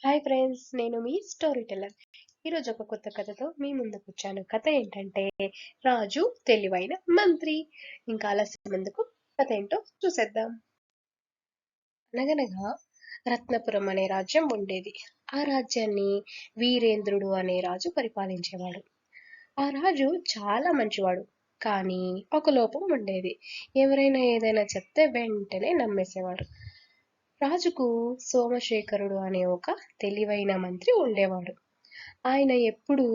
Hi friends, నేను మీ story teller. ఈరోజు ఒక కొత్త కథతో మీ ముందుకు వచ్చాను. కథ ఏంటంటే రాజు తెలివైన మంత్రి. ఇంకా ఆలస్యం ఎందుకు, కథ ఏంటో చూసేద్దాం. అనగనగా రత్నపురం అనే రాజ్యం ఉండేది. ఆ రాజ్యాన్ని వీరేంద్రుడు అనే రాజు పరిపాలించేవాడు. ఆ రాజు చాలా మంచివాడు. కానీ ఒక లోపం ఉండేది. ఎవరైనా ఏదైనా చెప్తే వెంటనే నమ్మేసేవాడు. రాజుకు సోమశేఖరుడు అనే ఒక తెలివైన మంత్రి ఉండేవాడు. ఆయన ఎప్పుడూ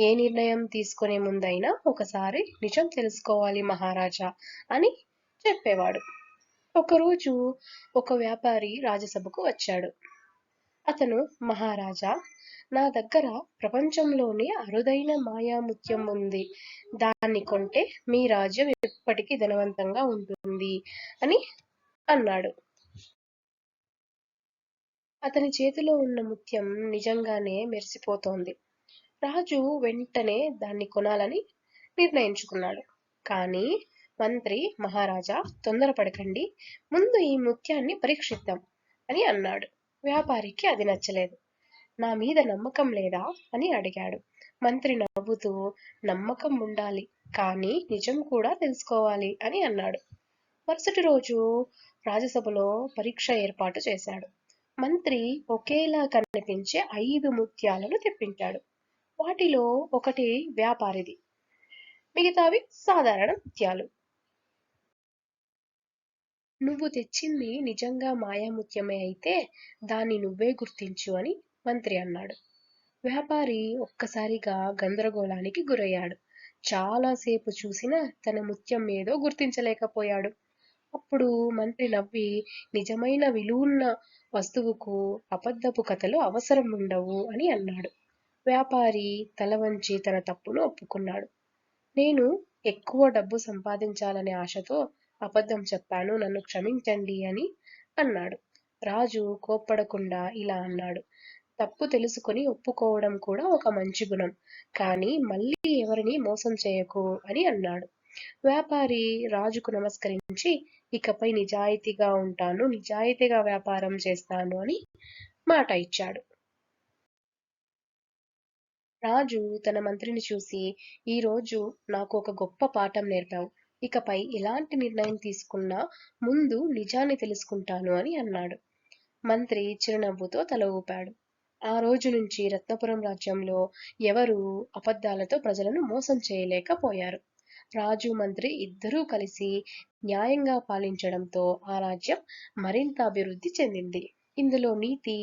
ఏ నిర్ణయం తీసుకునే ముందైనా ఒకసారి నిజం తెలుసుకోవాలి మహారాజా అని చెప్పేవాడు. ఒకరోజు ఒక వ్యాపారి రాజసభకు వచ్చాడు. అతను, మహారాజా, నా దగ్గర ప్రపంచంలోనే అరుదైన మాయాముత్యం ఉంది. దాన్ని కొంటే మీ రాజ్యం ఎప్పటికీ ధనవంతంగా ఉంటుంది అని అన్నాడు. అతని చేతిలో ఉన్న ముత్యం నిజంగానే మెరిసిపోతోంది. రాజు వెంటనే దాన్ని కొనాలని నిర్ణయించుకున్నాడు. కానీ మంత్రి, మహారాజా, తొందరపడకండి, ముందు ఈ ముత్యాన్ని పరీక్షిద్దాం అని అన్నాడు. వ్యాపారికి అది నచ్చలేదు. నా మీద నమ్మకం లేదా అని అడిగాడు. మంత్రి నవ్వుతూ, నమ్మకం ఉండాలి, కానీ నిజం కూడా తెలుసుకోవాలి అని అన్నాడు. మరుసటి రోజు రాజసభలో పరీక్ష ఏర్పాటు చేశాడు. మంత్రి ఒకేలా కనిపించే 5 ముత్యాలను తెప్పించాడు. వాటిలో ఒకటి వ్యాపారిది, మిగతావి సాధారణ ముత్యాలు. నువ్వు తెచ్చింది నిజంగా మాయాముత్యమే అయితే దాన్ని నువ్వే గుర్తించు అని మంత్రి అన్నాడు. వ్యాపారి ఒక్కసారిగా గందరగోళానికి గురయ్యాడు. చాలాసేపు చూసినా తన ముత్యం ఏదో గుర్తించలేకపోయాడు. అప్పుడు మంత్రి నవ్వి, నిజమైన విలువున్న వస్తువుకు అబద్ధపు కథలు అవసరం ఉండవు అని అన్నాడు. వ్యాపారి తల వంచి తన తప్పును ఒప్పుకున్నాడు. నేను ఎక్కువ డబ్బు సంపాదించాలనే ఆశతో అబద్ధం చెప్పాను, నన్ను క్షమించండి అని అన్నాడు. రాజు కోప్పడకుండా ఇలా అన్నాడు. తప్పు తెలుసుకొని ఒప్పుకోవడం కూడా ఒక మంచి గుణం. కానీ మళ్ళీ ఎవరిని మోసం చేయకు అని అన్నాడు. వ్యాపారి రాజుకు నమస్కరించి, ఇకపై నిజాయితీగా ఉంటాను, నిజాయితీగా వ్యాపారం చేస్తాను అని మాట ఇచ్చాడు. రాజు తన మంత్రిని చూసి, ఈ రోజు నాకు ఒక గొప్ప పాఠం నేర్పావు. ఇకపై ఎలాంటి నిర్ణయం తీసుకున్నా ముందు నిజాన్ని తెలుసుకుంటాను అని అన్నాడు. మంత్రి చిరునవ్వుతో తల ఊపాడు. ఆ రోజు నుంచి రత్నపురం రాజ్యంలో ఎవరూ అబద్ధాలతో ప్రజలను మోసం చేయలేకపోయారు. రాజు, మంత్రి ఇద్దరూ కలిసి న్యాయంగా పాలించడంతో ఆ రాజ్యం మరింత అభివృద్ధి చెందింది. ఇందులో నీతి,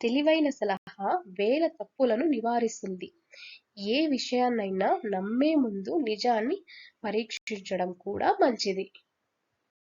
తెలివైన సలహా వేల తప్పులను నివారిస్తుంది. ఏ విషయాన్నైనా నమ్మే ముందు నిజాన్ని పరీక్షించడం కూడా మంచిది.